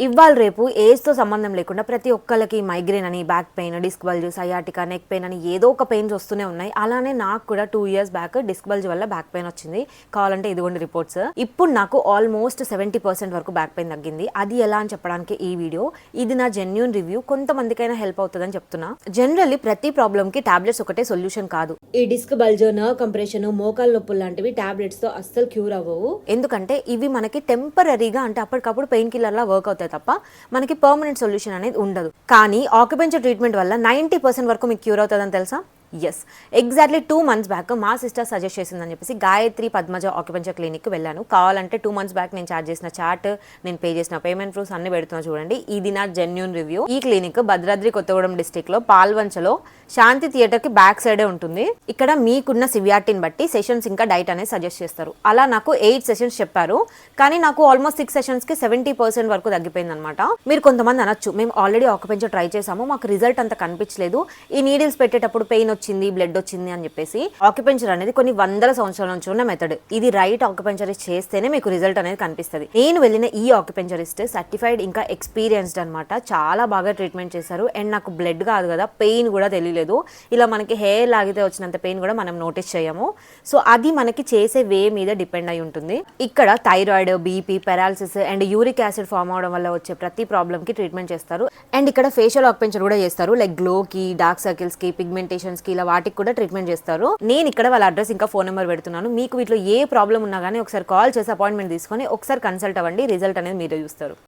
ఇవాళ రేపు ఏజ్తో సంబంధం లేకుండా ప్రతి ఒక్కరికి మైగ్రేన్ అని, back pain, disc bulge, sciatica, neck pain అని ఏదో ఒక పెయిన్స్ వస్తూనే ఉన్నాయి. అలానే నాకు కూడా 2 years బ్యాక్ డిస్క్ బల్జ్ వల్ల బ్యాక్ పెయిన్ వచ్చింది. కావాలంటే ఇదిగోండి రిపోర్ట్స్. ఇప్పుడు నాకు ఆల్మోస్ట్ 70% వరకు బ్యాక్ పెయిన్ తగ్గింది. అది ఎలా అని చెప్పడానికి ఈ వీడియో. ఇది నా జెన్యూన్ రివ్యూ. కొంతమందికైనా హెల్ప్ అవుతుందని చెప్తున్నా. జనరల్లీ ప్రతి ప్రాబ్లమ్కి టాబ్లెట్స్ ఒకటే సొల్యూషన్ కాదు. ఈ డిస్క్ బల్జ్, నర్వ్ కంప్రెషన్, మోకాలు నొప్పులు లాంటివి టాబ్లెట్స్ తో అస్సలు క్యూర్ అవ్వవు. ఎందుకంటే ఇవి మనకి టెంపరీగా అంటే అప్పటికప్పుడు పెయిన్ కిల్లర్ లా వర్క్ అవుతాయి తప్ప మనకి పర్మనెంట్ సొల్యూషన్ అనేది ఉండదు. కానీ ఆక్యుపెంచర్ ట్రీట్మెంట్ వల్ల 90% వరకు మీకు క్యూర్ అవుతుందని తెలుసా? ఎస్, ఎగ్జాక్ట్లీ 2 months బ్యాక్ మా సిస్టర్ సజెస్ట్ చేసిందని చెప్పేసి గాయత్రి పద్మజ ఆక్యుపెంచర్ క్లినిక్కి వెళ్ళాను. కావాలంటే 2 months బ్యాక్ నేను చార్జ్ చేసిన చార్ట్, నేను పే చేసిన పేమెంట్ ప్రూఫ్స్ అన్ని పెడుతున్నా చూడండి. ఇది నా జెన్యూన్ రివ్యూ. ఈ క్లినిక్ భద్రాద్రి కొత్తగూడెం డిస్టిక్ లో పాల్వంచలో శాంతి థియేటర్ కి బ్యాక్ సైడే ఉంటుంది. ఇక్కడ మీకున్న సివియారిటీని బట్టి సెషన్స్ ఇంకా డైట్ అనేది సజెస్ట్ చేస్తారు. అలా నాకు 8 sessions చెప్పారు, కానీ నాకు ఆల్మోస్ట్ 6 sessions కి 70% వరకు తగ్గిపోయింది అనమాట. మీరు కొంతమంది అనొచ్చు, మేము ఆల్రెడీ ఆక్యుపెంచర్ ట్రై చేసాము, మాకు రిజల్ట్ అంత కనిపించలేదు, ఈ నీడిల్స్ పెట్టేటప్పుడు పెయిన్ వచ్చింది, బ్లడ్ వచ్చింది అని చెప్పేసి. ఆక్యుపెంచర్ అనేది కొన్ని వందల సంవత్సరాల నుంచి ఉన్న మెథడ్. ఇది రైట్ ఆక్యుపెంచరిస్ట్ చేస్తేనే మీకు రిజల్ట్ అనేది కనిపిస్తుంది. నేను వెళ్ళిన ఈ ఆక్యుపెంచరిస్ట్ సర్టిఫైడ్ ఇంకా ఎక్స్పీరియన్స్డ్ అనమాట. చాలా బాగా ట్రీట్మెంట్ చేశారు. అండ్ నాకు బ్లడ్ కాదు కదా, పెయిన్ కూడా తెలియలేదు. ఇలా మనకి హెయిర్ లాగితే వచ్చినంత పెయిన్ కూడా మనం నోటీస్ చేయము. సో అది మనకి చేసే వే మీద డిపెండ్ అయి ఉంటుంది. ఇక్కడ thyroid, BP, paralysis and uric acid form అవడం వల్ల వచ్చే ప్రతి ప్రాబ్లమ్ కి ట్రీట్మెంట్ చేస్తారు. అండ్ ఇక్కడ ఫేషియల్ ఆక్యుపెంచర్ కూడా చేస్తారు. లైక్ గ్లో కి, డార్క్ సర్కిల్స్ కి, పిగ్మెంటేషన్స్ కి, ఇలా వాటికి కూడా ట్రీట్మెంట్ చేస్తారు. నేను ఇక్కడ వాళ్ళ అడ్రస్ ఇంకా ఫోన్ నెంబర్ పెడుతున్నాను. మీకు వీటిలో ఏ ప్రాబ్లం ఉన్నా కానీ ఒకసారి కాల్ చేసి అపాయింట్మెంట్ తీసుకొని ఒకసారి కన్సల్ట్ అవ్వండి. రిజల్ట్ అనేది మీరే చూస్తారు.